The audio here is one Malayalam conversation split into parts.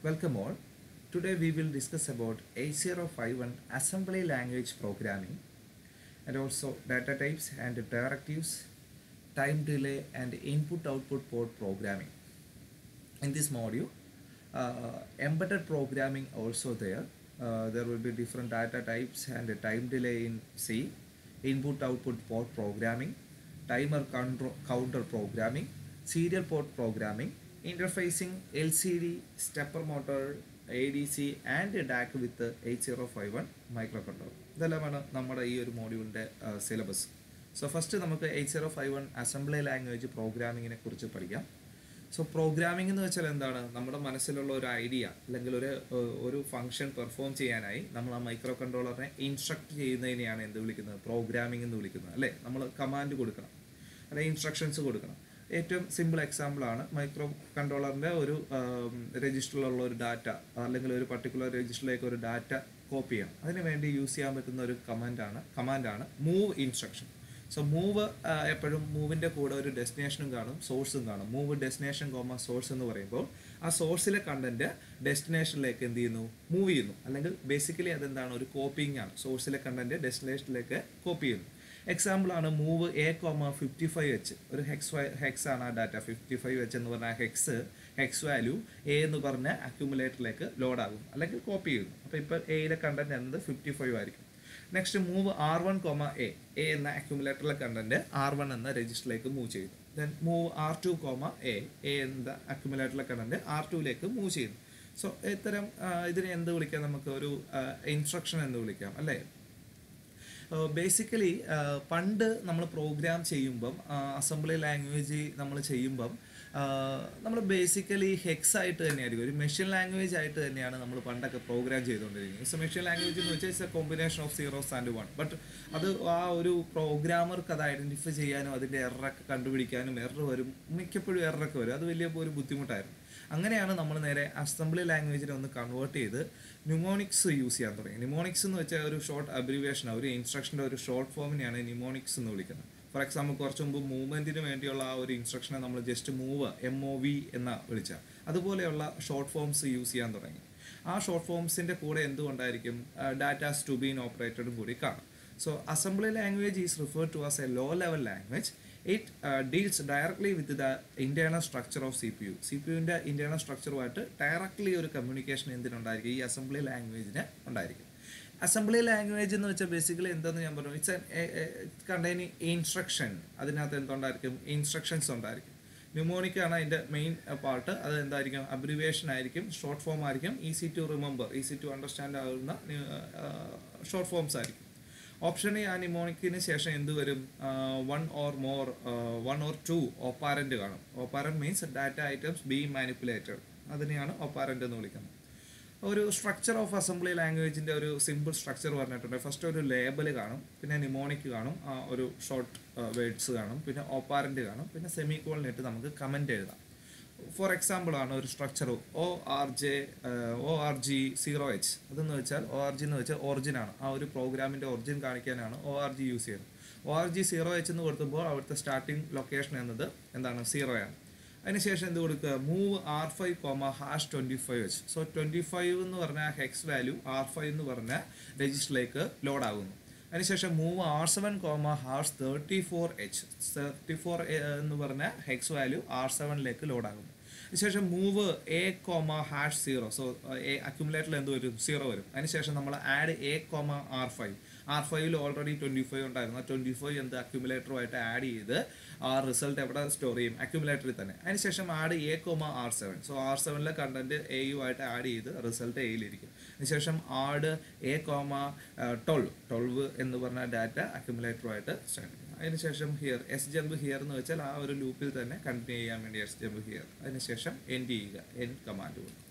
Welcome all. Today we will discuss about 8051 assembly language programming and also data types and directives, time delay and input output port programming. In this module, embedded programming also there. There will be different data types and time delay in C, input output port programming, timer counter programming, serial port programming, interfacing LCD, stepper motor, ADC and DAC with the 8051 microcontroller. ഇതെല്ലാമാണ് നമ്മുടെ ഈ ഒരു മോഡ്യൂളിൻ്റെ സിലബസ്. സോ ഫസ്റ്റ് നമുക്ക് 8051 അസംബ്ലി ലാംഗ്വേജ് പ്രോഗ്രാമിങ്ങിനെ കുറിച്ച് പഠിക്കാം. സോ പ്രോഗ്രാമിംഗ് എന്ന് വെച്ചാൽ എന്താണ്? നമ്മുടെ മനസ്സിലുള്ള ഒരു ഐഡിയ അല്ലെങ്കിൽ ഒരു ഫംഗ്ഷൻ പെർഫോം ചെയ്യാനായി നമ്മൾ ആ മൈക്രോ കൺട്രോളറിനെ ഇൻസ്ട്രക്ട് ചെയ്യുന്നതിനെയാണ് എന്ത് വിളിക്കുന്നത്? പ്രോഗ്രാമിംഗ് എന്ന് വിളിക്കുന്നത്, അല്ലേ? നമ്മൾ കമാൻഡ് കൊടുക്കണം, അല്ലെങ്കിൽ ഇൻസ്ട്രക്ഷൻസ് കൊടുക്കണം. ഏറ്റവും സിമ്പിൾ എക്സാമ്പിളാണ് മൈക്രോ കൺട്രോളറിൻ്റെ ഒരു രജിസ്റ്ററിലുള്ള ഒരു ഡാറ്റ അല്ലെങ്കിൽ ഒരു പർട്ടിക്കുലർ രജിസ്റ്ററിലേക്ക് ഒരു ഡാറ്റ കോപ്പി ചെയ്യണം. അതിന് വേണ്ടി യൂസ് ചെയ്യാൻ പറ്റുന്ന ഒരു കമാൻഡാണ് മൂവ് ഇൻസ്ട്രക്ഷൻ. സോ മൂവ് എപ്പോഴും മൂവിൻ്റെ കൂടെ ഒരു ഡെസ്റ്റിനേഷനും കാണും, സോഴ്സും കാണും. മൂവ് ഡെസ്റ്റിനേഷൻ സോഴ്സ് എന്ന് പറയുമ്പോൾ ആ സോഴ്സിലെ കണ്ടന്റ് ഡെസ്റ്റിനേഷനിലേക്ക് എന്ത് ചെയ്യുന്നു? മൂവ് ചെയ്യുന്നു. അല്ലെങ്കിൽ ബേസിക്കലി അതെന്താണ്? ഒരു കോപ്പിംഗ് ആണ്. സോഴ്സിലെ കണ്ടന്റ് ഡെസ്റ്റിനേഷനിലേക്ക് കോപ്പി ചെയ്യുന്നു. എക്സാമ്പിളാണ് മൂവ് A,55H. ഒരു ഹെക്സ് ആണ് ആ ഡാറ്റ. 55H എന്ന് പറഞ്ഞാൽ ഹെക്സ് വാല്യൂ എ എന്ന് പറഞ്ഞ അക്യുമുലേറ്ററിലേക്ക് ലോഡാകും അല്ലെങ്കിൽ കോപ്പി ചെയ്യുന്നു. അപ്പോൾ ഇപ്പോൾ എയിലെ കണ്ടന്റ് എന്നത് 55 ആയിരിക്കും. Next move R1,A. എ എന്ന അക്യുമുലേറ്ററിലെ കണ്ടന്റ് R1 എന്ന രജിസ്റ്ററിലേക്ക് മൂവ് ചെയ്യുന്നു. Then move R2,A. എ എന്ന അക്യുമുലേറ്ററിലെ കണ്ടന്റ് R2ലേക്ക് മൂവ് ചെയ്യുന്നു. സോ ഇത്തരം ഇതിനെ എന്ത് വിളിക്കാം? നമുക്ക് ഒരു ഇൻസ്ട്രക്ഷൻ എന്ന് വിളിക്കാം, അല്ലേ? ബേസിക്കലി പണ്ട് നമ്മൾ പ്രോഗ്രാം ചെയ്യുമ്പം അസംബ്ലി ലാംഗ്വേജ് നമ്മൾ ചെയ്യുമ്പം നമ്മൾ ബേസിക്കലി ഹെക്സ് ആയിട്ട് തന്നെയായിരിക്കും, ഒരു മെഷീൻ ലാംഗ്വേജ് ആയിട്ട് തന്നെയാണ് നമ്മൾ പണ്ടൊക്കെ പ്രോഗ്രാം ചെയ്തുകൊണ്ടിരിക്കുന്നത്. സോ മെഷീൻ ലാംഗ്വേജ് എന്ന് വെച്ചാൽ it's A combination of zeros and one. But അത് ആ ഒരു പ്രോഗ്രാമർക്ക് അത് ഐഡൻറ്റിഫൈ ചെയ്യാനും അതിൻ്റെ എററൊക്കെ കണ്ടുപിടിക്കാനും എറർ വരും, മിക്കപ്പോഴും എററൊക്കെ വരും. അത് വലിയ ഒരു ബുദ്ധിമുട്ടായിരുന്നു. അങ്ങനെയാണ് നമ്മൾ നേരെ അസംബ്ലി ലാംഗ്വേജിനെ ഒന്ന് കൺവേർട്ട് ചെയ്ത് ന്യൂമോണിക്സ് യൂസ് ചെയ്യാൻ തുടങ്ങി. ന്യൂമോണിക്സ് എന്ന് വെച്ചാൽ ഒരു ഷോർട്ട് അബ്രിവേഷൻ, ഒരു ഇൻസ്ട്രക്ഷൻ്റെ ഒരു ഷോർട്ട് ഫോമിനെയാണ് ന്യൂമോണിക്സ് എന്ന് വിളിക്കുന്നത്. ഫോർ എക്സാമ്പിൾ, കുറച്ച് മുമ്പ് മൂവ്മെൻറ്റിന് വേണ്ടിയുള്ള ആ ഒരു ഇൻസ്ട്രക്ഷനെ നമ്മൾ ജസ്റ്റ് മൂവ് MOV എന്ന വിളിച്ചാൽ അതുപോലെയുള്ള ഷോർട്ട് ഫോംസ് യൂസ് ചെയ്യാൻ തുടങ്ങി. ആ ഷോർട്ട് ഫോംസിൻ്റെ കൂടെ എന്തുകൊണ്ടായിരിക്കും? ഡാറ്റാസ് ടു ബീൻ ഓപ്പറേറ്റഡും കൂടി കാണും. So assembly language is referred to as a low level language. It deals directly with the internal structure of CPU. CPUവിൻ്റെ ഇൻറ്റേർണൽ സ്ട്രക്ചറുമായിട്ട് ഡയറക്ട്ലി ഒരു കമ്മ്യൂണിക്കേഷൻ എന്തിനുണ്ടായിരിക്കും? ഈ അസംബ്ലി ലാംഗ്വേജിന് ഉണ്ടായിരിക്കും. അസംബ്ലി ലാംഗ്വേജ് എന്ന് വെച്ചാൽ ബേസിക്കലി എന്താണെന്ന് ഞാൻ പറഞ്ഞു, ഇറ്റ്സ് കണ്ടെയ്നിങ് ഇൻസ്ട്രക്ഷൻ. അതിനകത്ത് എന്തുണ്ടായിരിക്കും? ഇൻസ്ട്രക്ഷൻസ് ഉണ്ടായിരിക്കും. ന്യൂമോണിക്കാണ് അതിൻ്റെ മെയിൻ പാർട്ട്. അത് എന്തായിരിക്കും? അബ്രിവേഷൻ ആയിരിക്കും, ഷോർട്ട് ഫോം ആയിരിക്കും, easy to remember, easy to understand ആകുന്ന ഷോർട്ട് ഫോംസ് ആയിരിക്കും. ഓപ്ഷൻ എ, ആ ന്യൂമോണിക്കിന് ശേഷം എന്ത് വരും? വൺ ഓർ ടു ഓപ്പാരൻ്റ് കാണും. Operand means data items being manipulated. അതിനെയാണ് ഓപ്പാരൻ്റ് എന്ന് വിളിക്കുന്നത്. ഒരു സ്ട്രക്ചർ ഓഫ് അസംബ്ലി ലാംഗ്വേജിൻ്റെ ഒരു സിമ്പിൾ സ്ട്രക്ചർ പറഞ്ഞിട്ടുണ്ട്. ഫസ്റ്റ് ഒരു ലേബൽ കാണും, പിന്നെ ന്യൂമോണിക് കാണും, ഒരു ഷോർട്ട് വേർഡ്സ് കാണും, പിന്നെ ഓപ്പാരൻ്റ് കാണും, പിന്നെ സെമി കോളനിട്ട് നമുക്ക് കമൻറ്റ് എഴുതാം. ഫോർ എക്സാമ്പിൾ ആണ് ഒരു സ്ട്രക്ചർ ORG0H. അതെന്ന് വെച്ചാൽ ORG എന്ന് വെച്ചാൽ ഒറിജിനാണ്. ആ ഒരു പ്രോഗ്രാമിൻ്റെ ഒറിജിൻ കാണിക്കാനാണ് ORG യൂസ് ചെയ്യുന്നത്. ORG0H എന്ന് കൊടുക്കുമ്പോൾ അവിടുത്തെ സ്റ്റാർട്ടിംഗ് ലൊക്കേഷൻ എന്നത് എന്താണ്? 0 ആണ്. അതിനുശേഷം എന്ത് കൊടുക്കുക? Move R5,25H. സോ 25 എന്ന് പറഞ്ഞ ഹെക്സ് വാല്യൂ R5 എന്ന് പറഞ്ഞ രജിസ്റ്ററിലേക്ക് ലോഡ് ആകുന്നു. അതിനുശേഷം മൂവ് R7,34H. 34 എന്ന് പറഞ്ഞ ഹെക്സ് വാല്യൂ R7ലേക്ക് ലോഡ് ആകുന്നു. അതിനുശേഷം മൂവ് A,0. സോ അക്യുമുലേറ്ററിൽ എന്ത് വരും? 0 വരും. അതിനുശേഷം നമ്മൾ ആഡ് A,R5. R5ൽ ഓൾറെഡി 25 ഉണ്ടായിരുന്നു. ആ 25 എന്ത് അക്യുമുലേറ്ററുമായിട്ട് ആഡ് ചെയ്ത് ആ റിസൾട്ട് എവിടെ സ്റ്റോർ ചെയ്യും? അക്യുമുലേറ്ററിൽ തന്നെ. അതിനുശേഷം ആഡ് A,R7. സോ R7ലെ കണ്ടന്റ് AUമായിട്ട് ആഡ് ചെയ്ത് റിസൾട്ട് എയിലിരിക്കും. അതിനുശേഷം ആഡ് A,12 എന്ന് പറഞ്ഞ ഡാറ്റ അക്യുമുലേറ്ററുമായിട്ട് സ്റ്റാർട്ട് ചെയ്യും. അതിനുശേഷം ഹിയർ jump ഹിയർ എന്ന് വെച്ചാൽ ആ ഒരു ലൂപ്പിൽ തന്നെ കണ്ടിന്യൂ ചെയ്യാൻ വേണ്ടി jump ഹിയർ. അതിനുശേഷം എൻഡ് ചെയ്യുക, എൻഡ് കമാൻഡ് കൊടുക്കും.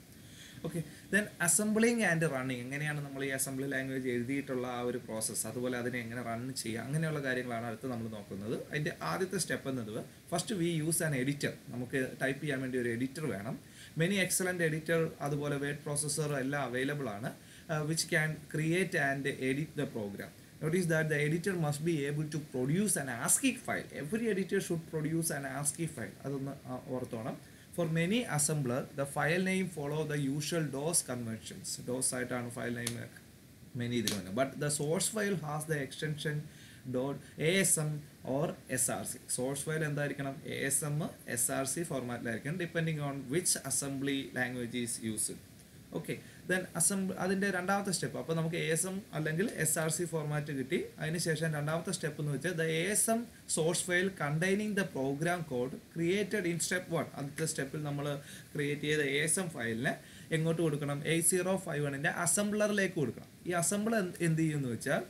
Okay, then assembling and running. എങ്ങനെയാണ് നമ്മൾ ഈ അസംബ്ലി ലാംഗ്വേജ് എഴുതിയിട്ടുള്ള ആ ഒരു പ്രോസസ്സ്, അതുപോലെ അതിനെ എങ്ങനെ റൺ ചെയ്യുക, അങ്ങനെയുള്ള കാര്യങ്ങളാണ് അടുത്ത് നമ്മൾ നോക്കുന്നത്. അതിൻ്റെ ആദ്യത്തെ സ്റ്റെപ്പ് എന്നത് first we use an editor. നമുക്ക് ടൈപ്പ് ചെയ്യാൻ വേണ്ടി ഒരു എഡിറ്റർ വേണം. മെനി എക്സലൻറ്റ് എഡിറ്റർ അതുപോലെ വേർഡ് പ്രോസസ്സർ എല്ലാം അവൈലബിൾ ആണ്, which can create and edit the program. Notice that the editor must be able to produce an ASCII file. Every editor should produce an ASCII file. അതൊന്ന് ഓർത്തോണം. For many assembler, the file name follow the usual DOS conventions. DOS ആയിട്ടാണ് ഫയൽ നെയിം മെനി ഇതിൽ വന്നത്. But the source file has the extension .asm or src. Source file എന്തായിരിക്കണം? asm src ഫോർമാറ്റിലായിരിക്കണം, depending on which assembly language is used. Okay, then അതിൻ്റെ രണ്ടാമത്തെ സ്റ്റെപ്പ്, അപ്പോൾ നമുക്ക് ASM അല്ലെങ്കിൽ SRC ഫോർമാറ്റ് കിട്ടി. അതിനുശേഷം രണ്ടാമത്തെ സ്റ്റെപ്പ് എന്ന് വെച്ചാൽ the ASM source file containing the program code created in step 1. ആദ്യത്തെ സ്റ്റെപ്പിൽ നമ്മൾ ക്രിയേറ്റ് ചെയ്ത ASM ഫയലിനെ എങ്ങോട്ട് കൊടുക്കണം? 8051ൻ്റെ അസംബ്ലറിലേക്ക് കൊടുക്കണം. ഈ അസംബ്ലർ എന്ത് ചെയ്യുമെന്ന് വെച്ചാൽ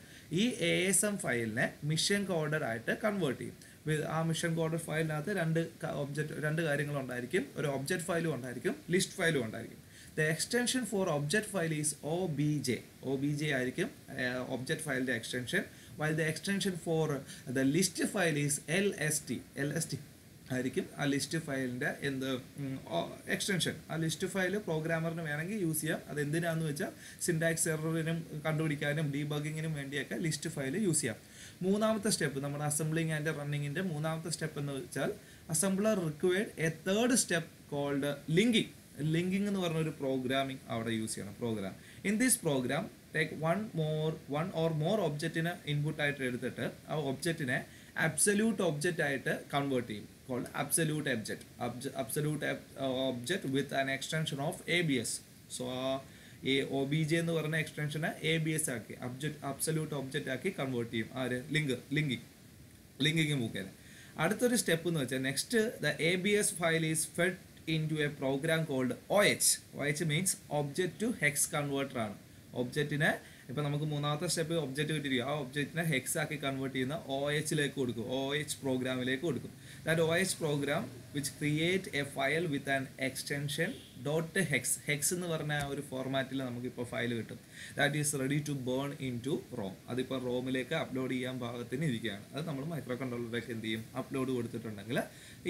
ഈ ASM ഫയലിനെ മിഷൻ കോഡഡ് ആയിട്ട് കൺവേർട്ട് ചെയ്യും. ആ മിഷൻ കോഡഡ് ഫയലിനകത്ത് രണ്ട് കാര്യങ്ങളുണ്ടായിരിക്കും. ഒരു ഒബ്ജക്റ്റ് ഫയലും ഉണ്ടായിരിക്കും, ലിസ്റ്റ് ഫയലും ഉണ്ടായിരിക്കും. The extension for object file is OBJ. OBJ ആയിരിക്കും object ഫയലിൻ്റെ extension, while the extension for the list file is LST. LST ആയിരിക്കും ആ ലിസ്റ്റ് ഫയലിൻ്റെ എക്സ്റ്റൻഷൻ. ആ ലിസ്റ്റ് ഫയൽ പ്രോഗ്രാമറിന് വേണമെങ്കിൽ യൂസ് ചെയ്യാം. അത് എന്തിനാന്ന് വെച്ചാൽ സിൻടാക്സ് എററിനും കണ്ടുപിടിക്കാനും ഡീബഗിങ്ങിനും വേണ്ടിയൊക്കെ ലിസ്റ്റ് ഫയൽ യൂസ് ചെയ്യാം. മൂന്നാമത്തെ സ്റ്റെപ്പ്, നമ്മുടെ അസംബ്ലിങ് ആൻഡ് റണ്ണിങ്ങിൻ്റെ മൂന്നാമത്തെ സ്റ്റെപ്പ് എന്ന് വെച്ചാൽ assembler required a third step called linking. Linking എന്ന് പറഞ്ഞൊരു പ്രോഗ്രാമിംഗ് അവിടെ യൂസ് ചെയ്യണം. Program in this program take one or more ഒബ്ജക്റ്റിനെ ഇൻപുട്ടായിട്ട് എടുത്തിട്ട് ആ ഒബ്ജക്റ്റിനെ അബ്സല്യൂട്ട് ഒബ്ജക്റ്റ് ആയിട്ട് കൺവേർട്ട് ചെയ്യും. Called absolute object with an extension of ABS. So ആ OBJ എന്ന് പറഞ്ഞ എക്സ്റ്റൻഷനെ ABS ആക്കി അബ്സല്യൂട്ട് ഒബ്ജക്റ്റ് ആക്കി കൺവേർട്ട് ചെയ്യും. ആര്? ലിങ്കിങ് മുഖേന. അടുത്തൊരു സ്റ്റെപ്പ് എന്ന് വെച്ചാൽ next the ABS file is fed into a program called OH. OH means object to hex converter ആണ്. ഒബ്ജക്റ്റിനെ ഇപ്പോൾ നമുക്ക് മൂന്നാമത്തെ സ്റ്റെപ്പ് ഒബ്ജക്റ്റ് കിട്ടിയിരിക്കും. ആ ഒബ്ജക്റ്റിനെ ഹെക്സ് ആക്കി കൺവേർട്ട് ചെയ്യുന്ന OHലേക്ക് കൊടുക്കും, OH പ്രോഗ്രാമിലേക്ക് കൊടുക്കും. That OH program which create a file with an extension .hex. Hex എന്ന് പറഞ്ഞ ഒരു ഫോർമാറ്റിൽ നമുക്കിപ്പോൾ ഫയൽ കിട്ടും. That is ready to burn into ROM. അതിപ്പോൾ റോമിലേക്ക് അപ്ലോഡ് ചെയ്യാൻ പാകത്തിന് ഇരിക്കുകയാണ്. അത് നമ്മൾ മൈക്രോ കൺട്രോളറിലേക്ക് എന്ത് ചെയ്യും? അപ്ലോഡ് കൊടുത്തിട്ടുണ്ടെങ്കിൽ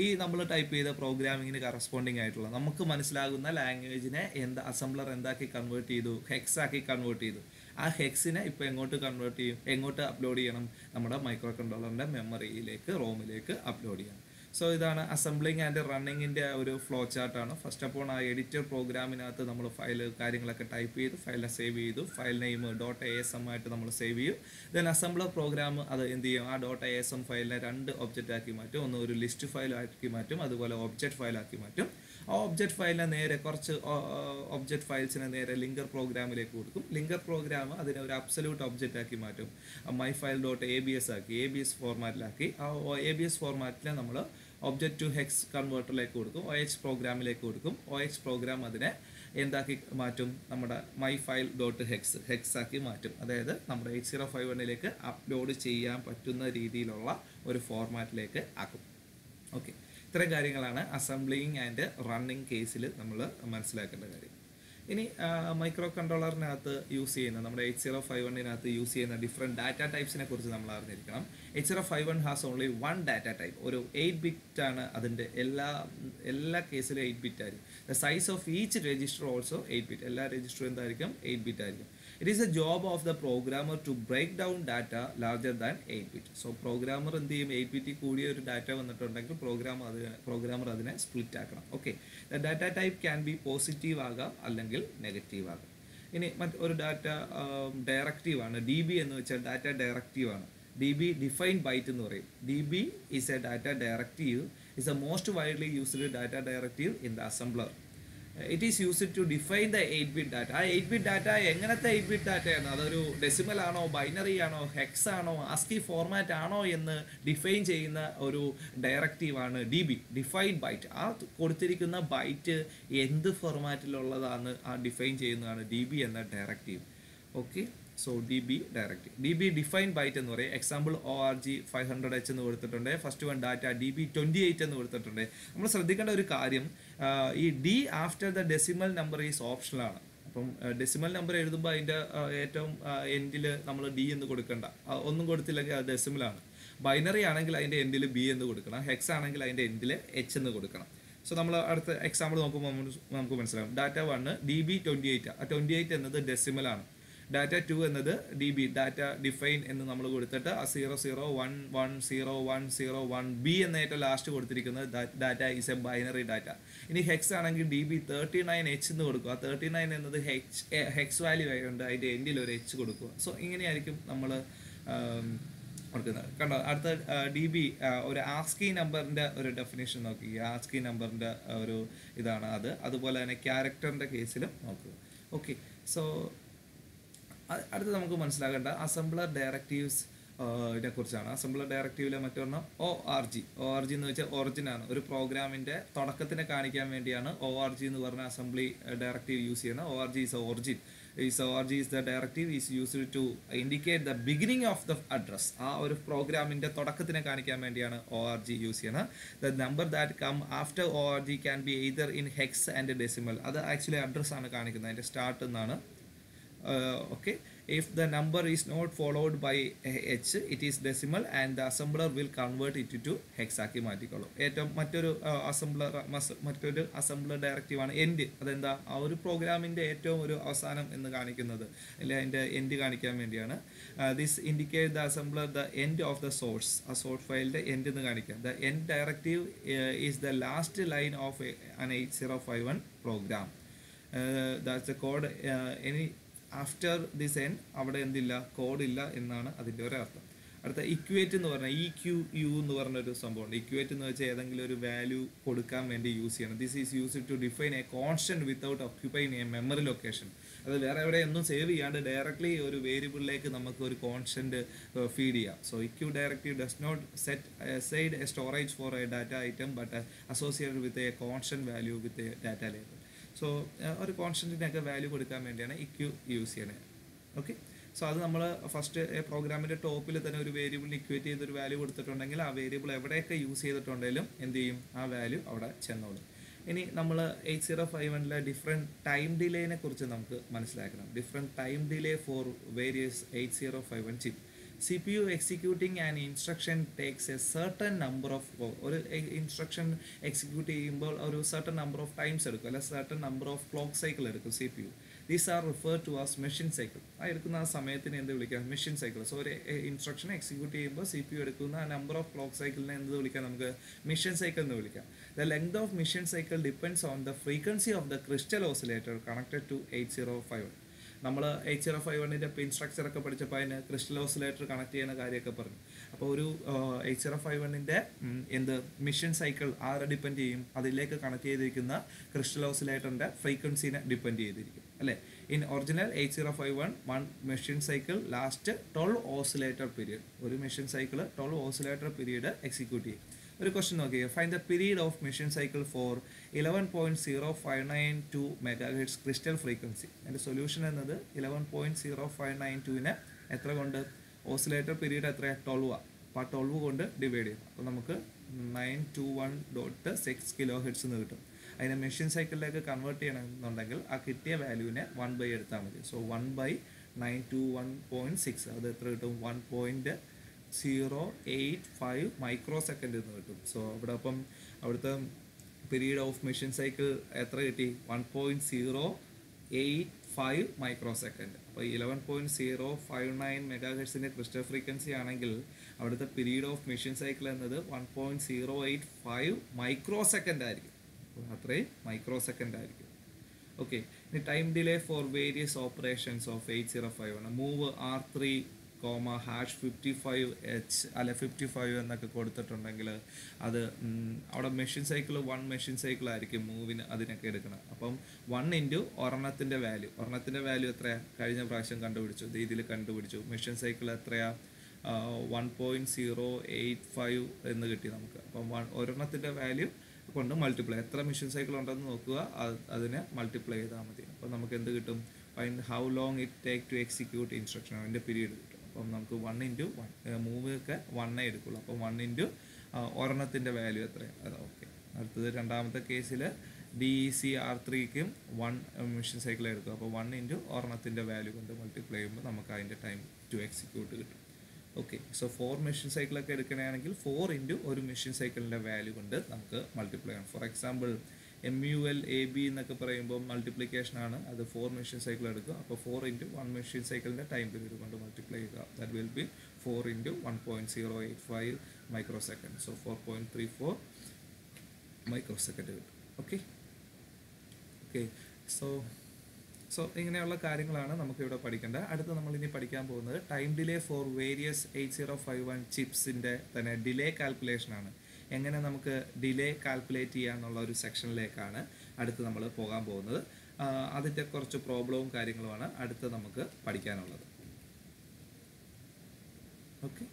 ഈ നമ്മൾ ടൈപ്പ് ചെയ്ത പ്രോഗ്രാമിങ്ങിന് കറസ്പോണ്ടിങ് ആയിട്ടുള്ള നമുക്ക് മനസ്സിലാകുന്ന ലാംഗ്വേജിനെ അസംബ്ലർ എന്താക്കി കൺവേർട്ട് ചെയ്തു? ഹെക്സ് ആക്കി കൺവേർട്ട് ചെയ്തു. ആ ഹെക്സിനെ ഇപ്പോൾ എങ്ങോട്ട് കൺവേർട്ട് ചെയ്യും? എങ്ങോട്ട് അപ്ലോഡ് ചെയ്യണം? നമ്മുടെ മൈക്രോ കൺട്രോളറിൻ്റെ മെമ്മറിയിലേക്ക്, റോമിലേക്ക് അപ്ലോഡ് ചെയ്യണം. സോ ഇതാണ് അസംബ്ലിങ് ആൻഡ് റണ്ണിങ്ങിൻ്റെ ഒരു ഫ്ലോ ചാർട്ടാണ്. ഫസ്റ്റ് അപ്പോൾ ആ എഡിറ്റർ പ്രോഗ്രാമിനകത്ത് നമ്മൾ ഫയൽ കാര്യങ്ങളൊക്കെ ടൈപ്പ് ചെയ്തു, ഫയലിനെ സേവ് ചെയ്തു, ഫയൽ നെയിം .asm ആയിട്ട് നമ്മൾ സേവ് ചെയ്യും. ദെൻ അസംബ്ലർ പ്രോഗ്രാം അത് എന്ത് ചെയ്യും? ആ .asm ഫയലിനെ രണ്ട് ഒബ്ജക്റ്റ് ആക്കി മാറ്റും. ഒന്ന് ഒരു ലിസ്റ്റ് ഫയൽ ആക്കി മാറ്റും, അതുപോലെ ഒബ്ജക്റ്റ് ഫയൽ ആക്കി മാറ്റും. ആ ഒബ്ജക്റ്റ് ഫയലിനെ നേരെ കുറച്ച് ഒബ്ജക്റ്റ് ഫയൽസിനെ നേരെ ലിങ്കർ പ്രോഗ്രാമിലേക്ക് കൊടുക്കും. ലിങ്കർ പ്രോഗ്രാം അതിനെ ഒരു അബ്സല്യൂട്ട് ഒബ്ജക്റ്റ് ആക്കി മാറ്റും. മൈ ഫയൽ .abs ആക്കി ABS ഫോർമാറ്റിലാക്കി ആ ABS ഫോർമാറ്റിനെ നമ്മൾ ഒബ്ജക്റ്റ് ടു ഹെക്സ് കൺവേർട്ടറിലേക്ക് കൊടുക്കും, OH പ്രോഗ്രാമിലേക്ക് കൊടുക്കും. OH പ്രോഗ്രാം അതിനെ എന്താക്കി മാറ്റും? നമ്മുടെ മൈ ഫയൽ ഹെക്സ് ആക്കി മാറ്റും. അതായത് നമ്മുടെ 8051ലേക്ക് അപ്ലോഡ് ചെയ്യാൻ പറ്റുന്ന രീതിയിലുള്ള ഒരു ഫോർമാറ്റിലേക്ക് ആക്കും. ഓക്കെ, ഇത്രയും കാര്യങ്ങളാണ് അസംബ്ലിങ് ആൻഡ് റണ്ണിങ് കേസിൽ നമ്മൾ മനസ്സിലാക്കേണ്ട കാര്യം. ഇനി മൈക്രോ കൺട്രോളറിനകത്ത് യൂസ് ചെയ്യുന്ന നമ്മുടെ 8051നകത്ത് യൂസ് ചെയ്യുന്ന ഡിഫറെൻറ്റ് ഡാറ്റ ടൈപ്സിനെ കുറിച്ച് നമ്മൾ അറിഞ്ഞിരിക്കണം. 8051 ഹാസ് ഓൺലി 1 ഡാറ്റ ടൈപ്പ്. ഒരു 8 ബിറ്റ് ആണ് അതിൻ്റെ എല്ലാ കേസിലും 8 ബിറ്റ് ആയിരിക്കും. The size of each register also 8 bit. എല്ലാ രജിസ്റ്ററും എന്തായിരിക്കും? 8 ബിറ്റ് ആയിരിക്കും. It is a job of the programmer to break down data larger than 8 bit. So programmer എന്ത് ചെയ്യും? 8 ബിറ്റിൽ കൂടിയ ഒരു ഡാറ്റ വന്നിട്ടുണ്ടെങ്കിൽ പ്രോഗ്രാമർ അതിനെ സ്പ്ലിറ്റ് ആക്കണം. Okay, the data type can be positive ആകാം അല്ലെങ്കിൽ നെഗറ്റീവ് ആകാം. ഇനി മറ്റൊരു ഡാറ്റ ഡയറക്റ്റീവ് ആണ്. DB എന്ന് വെച്ചാൽ ഡാറ്റ ഡയറക്റ്റീവ് ആണ്. DB ഡിഫൈൻഡ് ബൈറ്റ് എന്ന് പറയും. DB is a data directive, is a most widely used data directive in the assembler. It is used to define the 8 bit data. ആ 8 ബിറ്റ് ഡാറ്റ എങ്ങനത്തെ 8 ബിറ്റ് ഡാറ്റയാണ്? അതൊരു ഡെസിമൽ ആണോ, ബൈനറി ആണോ, ഹെക്സ് ആണോ, ASCII ഫോർമാറ്റ് ആണോ എന്ന് ഡിഫൈൻ ചെയ്യുന്ന ഒരു ഡയറക്റ്റീവാണ് DB, ഡിഫൈൻഡ് ബൈറ്റ്. ആ കൊടുത്തിരിക്കുന്ന ബൈറ്റ് എന്ത് ഫോർമാറ്റിലുള്ളതാണ് ആ ഡിഫൈൻ ചെയ്യുന്നതാണ് DB എന്ന directive. Okay, so DB directive. DB defined byte എന്ന് പറയും. എക്സാമ്പിൾ ORG 500H എന്ന് കൊടുത്തിട്ടുണ്ട്. ഫസ്റ്റ് വൺ ഡാറ്റ DB28 എന്ന് കൊടുത്തിട്ടുണ്ട്. നമ്മൾ ശ്രദ്ധിക്കേണ്ട ഒരു കാര്യം, ഈ D after the decimal number is ഓപ്ഷണലാണ്. അപ്പം ഡെസിമൽ നമ്പർ എഴുതുമ്പോൾ അതിൻ്റെ ഏറ്റവും എൻഡിൽ നമ്മൾ D എന്ന് കൊടുക്കണ്ട. ഒന്നും കൊടുത്തില്ലെങ്കിൽ അത് ഡെസിമലാണ്. ബൈനറി ആണെങ്കിൽ അതിൻ്റെ എൻഡിൽ B എന്ന് കൊടുക്കണം. ഹെക്സ് ആണെങ്കിൽ അതിൻ്റെ എൻഡിൽ H എന്ന് കൊടുക്കണം. സോ നമ്മൾ അടുത്ത എക്സാമ്പിൾ നോക്കുമ്പോൾ നമുക്ക് മനസ്സിലാവും. Data 1 DB28. ആ 28 എന്നത് ഡെസിമലാണ്. ഡാറ്റ 2 എന്നത് DB ഡാറ്റ ഡിഫൈൻ എന്ന് നമ്മൾ കൊടുത്തിട്ട് ആ 00110101B എന്ന ഏറ്റവും ലാസ്റ്റ് കൊടുത്തിരിക്കുന്നത് data is A binary data. ഇനി ഹെക്സ് ആണെങ്കിൽ DB39H എന്ന് കൊടുക്കുക. 39 എന്നത് ഹെക്സ് വാല്യൂ ആയതുകൊണ്ട് അതിൻ്റെ എൻഡിൽ ഒരു H കൊടുക്കുക. സോ ഇങ്ങനെയായിരിക്കും നമ്മൾ ഓർക്കുന്നത്. കണ്ടോ, അടുത്ത DB ഒരു ആസ്കി നമ്പറിൻ്റെ ഒരു ഡെഫിനേഷൻ നോക്കി. ആസ്കി നമ്പറിൻ്റെ ഒരു ഇതാണ് അത്. അതുപോലെ തന്നെ ക്യാരക്ടറിൻ്റെ കേസിലും നോക്കുക. ഓക്കെ, സോ അടുത്ത് നമുക്ക് മനസ്സിലാക്കേണ്ട അസംബ്ലർ ഡയറക്റ്റീവ്സ് ഇതിനെ കുറിച്ചാണ്. അസംബ്ലർ ഡയറക്റ്റീവിലെ മറ്റൊരെണ്ണം ORG എന്ന് വെച്ചാൽ ഒറിജിനാണ്. ഒരു പ്രോഗ്രാമിൻ്റെ തുടക്കത്തിനെ കാണിക്കാൻ വേണ്ടിയാണ് ORG എന്ന് പറഞ്ഞ അസംബ്ലി ഡയറക്റ്റീവ് യൂസ് ചെയ്യുന്നത്. ORG is the directive is used to indicate the beginning of the address. ആ ഒരു പ്രോഗ്രാമിൻ്റെ തുടക്കത്തിനെ കാണിക്കാൻ വേണ്ടിയാണ് ORG യൂസ് ചെയ്യുന്നത്. The number that come after ORG can be either in hex and decimal. അത് ആക്ച്വലി അഡ്രസ് ആണ് കാണിക്കുന്നത്, അതിൻ്റെ സ്റ്റാർട്ട് എന്നാണ്. Okay, if the number is not followed by H, it is decimal and the assembler will convert it to hex ആക്കി മാറ്റിക്കോളും. മറ്റൊരു അസംബ്ലർ ഡയറക്റ്റീവ് ആണ് എൻഡ്. അതെന്താ, ആ ഒരു പ്രോഗ്രാമിൻ്റെ ഏറ്റവും ഒരു അവസാനം എന്ന് കാണിക്കുന്നത്, അല്ലെ അതിൻ്റെ എൻഡ് കാണിക്കാൻ വേണ്ടിയാണ്. This indicate the assembler the end of the source, ആ സോഴ്സ് ഫയലിൻ്റെ എൻഡ് എന്ന് കാണിക്കാം. The end directive is the last line of an 8051 program. That's the code. Any after this end അവിടെ എന്തില്ല, കോഡില്ല എന്നാണ് അതിൻ്റെ ഒരർത്ഥം. അടുത്ത ഇക്വേറ്റ് എന്ന് പറഞ്ഞാൽ EQU എന്ന് പറഞ്ഞൊരു സംഭവമുണ്ട്. ഇക്വേറ്റ് എന്ന് വെച്ചാൽ ഏതെങ്കിലും ഒരു വാല്യൂ കൊടുക്കാൻ വേണ്ടി യൂസ് ചെയ്യണം. This is used to define a constant without occupying a memory location. അത് വേറെ എവിടെ ഒന്നും സേവ് ചെയ്യാണ്ട് ഡയറക്ട്ലി ഒരു വേരിയബിളിലേക്ക് നമുക്ക് ഒരു കോൺസ്റ്റന്റ് ഫീഡ് ചെയ്യാം. So EQ directive does not set aside a storage for a data item but associated with a constant value with a data label. So ഒരു കോൺസ്റ്റൻറ്റിനൊക്കെ വാല്യൂ കൊടുക്കാൻ വേണ്ടിയാണ് EQ യൂസ് ചെയ്യണത്. ഓക്കെ, സോ അത് നമ്മൾ ഫസ്റ്റ് പ്രോഗ്രാമിൻ്റെ ടോപ്പിൽ തന്നെ ഒരു വേരിയബിളിന് ഇക്വേറ്റ് ചെയ്തൊരു വാല്യൂ കൊടുത്തിട്ടുണ്ടെങ്കിൽ ആ വേരിയബിൾ എവിടെയൊക്കെ യൂസ് ചെയ്തിട്ടുണ്ടെങ്കിലും എന്ത് ചെയ്യും, ആ വാല്യൂ അവിടെ ചെന്നോളും. ഇനി നമ്മൾ 8051 ഡിഫറെൻറ്റ് ടൈം ഡിലേനെ കുറിച്ച് നമുക്ക് മനസ്സിലാക്കണം. Different time delay for various 8051 chip. CPU executing an instruction takes a certain number of ഒരു ഇൻസ്ട്രക്ഷൻ എക്സിക്യൂട്ട് ചെയ്യുമ്പോൾ ഒരു certain number of times എടുക്കും, അല്ല certain number of clock cycle എടുക്കും CPU. These are referred to as machine cycle. ആ എടുക്കുന്ന ആ സമയത്തിന് എന്ത് വിളിക്കാം, മെഷീൻ സൈക്കിൾ. സോ ഒരു ഇൻസ്ട്രക്ഷൻ എക്സിക്യൂട്ട് ചെയ്യുമ്പോൾ CPU എടുക്കുന്ന ആ നമ്പർ ഓഫ് ക്ലോക്ക് സൈക്കിളിനെ എന്ത് വിളിക്കാം, നമുക്ക് മെഷീൻ സൈക്കിൾ എന്ന് വിളിക്കാം. The length of machine cycle depends on the frequency of the crystal oscillator connected to 8051. നമ്മൾ 8051 പിൻ സ്ട്രക്ചറൊക്കെ പഠിച്ചപ്പോൾ അതിന് ക്രിസ്റ്റൽ ഓസിലേറ്റർ കണക്ട് ചെയ്യുന്ന കാര്യമൊക്കെ പറഞ്ഞു. അപ്പോൾ ഒരു 8051 എന്ത് മെഷീൻ സൈക്കിൾ ആരെ ഡിപ്പെൻഡ് ചെയ്യും, അതിലേക്ക് കണക്ട് ചെയ്തിരിക്കുന്ന ക്രിസ്റ്റൽ ഓസിലേറ്ററിൻ്റെ ഫ്രീക്വൻസിനെ ഡിപ്പെൻഡ് ചെയ്തിരിക്കും, അല്ലേ. In original 8051 one machine cycle last 12 oscillator period. ഒരു machine cycle 12 oscillator period execute ചെയ്യും. ഒരു ക്വസ്റ്റ്യൻ നോക്കിയേ, find the period of machine cycle for 11.0592 megahertz crystal frequency. അതിൻ്റെ സൊല്യൂഷൻ എന്നത് 11.0592 എത്ര കൊണ്ട്, ഓസിലേറ്റർ പീരീഡ് എത്രയാണ്, 12 അപ്പോൾ 12 കൊണ്ട് ഡിവൈഡ് ചെയ്യും. അപ്പോൾ നമുക്ക് 921.6 kHz എന്ന് കിട്ടും. അതിനെ മെഷീൻ സൈക്കിളിലേക്ക് കൺവേർട്ട് ചെയ്യണമെന്നുണ്ടെങ്കിൽ ആ കിട്ടിയ വാല്യൂവിനെ 1/, എടുത്താൽ മതി. സോ 1/921.6 അത് എത്ര കിട്ടും, 1.085 മൈക്രോ സെക്കൻഡ് എന്ന് കിട്ടും. സോ അവിടെ അപ്പം അവിടുത്തെ പീരീഡ് ഓഫ് മെഷീൻ സൈക്കിൾ എത്ര കിട്ടി, 1.085 മൈക്രോ സെക്കൻഡ്. അപ്പോൾ 11.059 മെഗാഹെർട്സിൻ്റെ ക്രിസ്റ്റൽ ഫ്രീക്വൻസി ആണെങ്കിൽ അവിടുത്തെ പീരീഡ് ഓഫ് മെഷീൻ സൈക്കിൾ എന്നത് 1.085 മൈക്രോ സെക്കൻഡ് ആയിരിക്കും. അത്രയും മൈക്രോ സെക്കൻഡ് ആയിരിക്കും. ഓക്കെ, ഇനി time delay for various operations of 8051. Move R3, #55H അല്ലെ 55 എന്നൊക്കെ കൊടുത്തിട്ടുണ്ടെങ്കിൽ അത് അവിടെ മെഷീൻ സൈക്കിൾ 1 മെഷീൻ സൈക്കിൾ ആയിരിക്കും മൂവിന് അതിനൊക്കെ എടുക്കണം. അപ്പം 1 ഒരെണ്ണത്തിൻ്റെ വാല്യൂ എത്രയാണ്, കഴിഞ്ഞ പ്രാവശ്യം കണ്ടുപിടിച്ചു, ഇതിൽ കണ്ടുപിടിച്ചു. മെഷീൻ സൈക്കിൾ എത്രയാണ്, 1.085 എന്ന് കിട്ടി നമുക്ക്. അപ്പം ഒരെണ്ണത്തിൻ്റെ വാല്യൂ കൊണ്ട് മൾട്ടിപ്ലൈ, എത്ര മെഷീൻ സൈക്കിൾ ഉണ്ടെന്ന് നോക്കുക, അതിനെ മൾട്ടിപ്ലൈ ചെയ്താൽ മതി. അപ്പം നമുക്ക് എന്ത് കിട്ടും, find how long it take to execute instruction, അതിൻ്റെ പീരീഡ് കിട്ടും. അപ്പം നമുക്ക് 1 മൂവൊക്കെ 1 എടുക്കുള്ളൂ. അപ്പം 1 ഒരെണ്ണത്തിൻ്റെ വാല്യൂ എത്രയാണ് അത്. ഓക്കെ, അടുത്തത് രണ്ടാമത്തെ കേസിൽ DEC R3ക്കും 1 മെഷീൻ സൈക്കിൾ എടുക്കും. അപ്പോൾ 1 ഒരെണ്ണത്തിൻ്റെ വാല്യൂ കൊണ്ട് മൾട്ടിപ്ലൈ ചെയ്യുമ്പോൾ നമുക്ക് അതിൻ്റെ ടൈം ടു എക്സിക്യൂട്ട് കിട്ടും. ഓക്കെ, സോ 4 മെഷീൻ സൈക്കിളൊക്കെ എടുക്കുകയാണെങ്കിൽ 4 ഒരു മെഷീൻ സൈക്കിളിൻ്റെ വാല്യൂ കൊണ്ട് നമുക്ക് മൾട്ടിപ്ലൈ ചെയ്യണം. ഫോർ എക്സാമ്പിൾ MULAB എന്നൊക്കെ പറയുമ്പോൾ മൾട്ടിപ്ലിക്കേഷൻ ആണ്. അത് 4 മെഷീൻ സൈക്കിൾ എടുക്കുക. അപ്പോൾ 4 ഇൻറ്റു 1 മെഷീൻ സൈക്കിളിൻ്റെ ടൈം പീരീഡ് കൊണ്ട് മൾട്ടിപ്ലൈ ചെയ്യുക. That will be 4 into 1.085 micro second. So 4.34 micro second കിട്ടും. ഓക്കെ ഓക്കെ സോ ഇങ്ങനെയുള്ള കാര്യങ്ങളാണ് നമുക്കിവിടെ പഠിക്കേണ്ടത്. അടുത്ത് നമ്മൾ ഇനി പഠിക്കാൻ പോകുന്നത് ടൈം ഡിലേ ഫോർ വേരിയസ് 8051 ചിപ്സിൻ്റെ തന്നെ ഡിലേ കാൽക്കുലേഷനാണ്. എങ്ങനെ നമുക്ക് ഡിലേ കാൽക്കുലേറ്റ് ചെയ്യാന്നുള്ള ഒരു സെക്ഷനിലേക്കാണ് അടുത്ത് നമ്മൾ പോകാൻ പോകുന്നത്. അതിൻ്റെ കുറച്ച് പ്രോബ്ലവും കാര്യങ്ങളുമാണ് അടുത്ത് നമുക്ക് പഠിക്കാനുള്ളത്. ഓക്കെ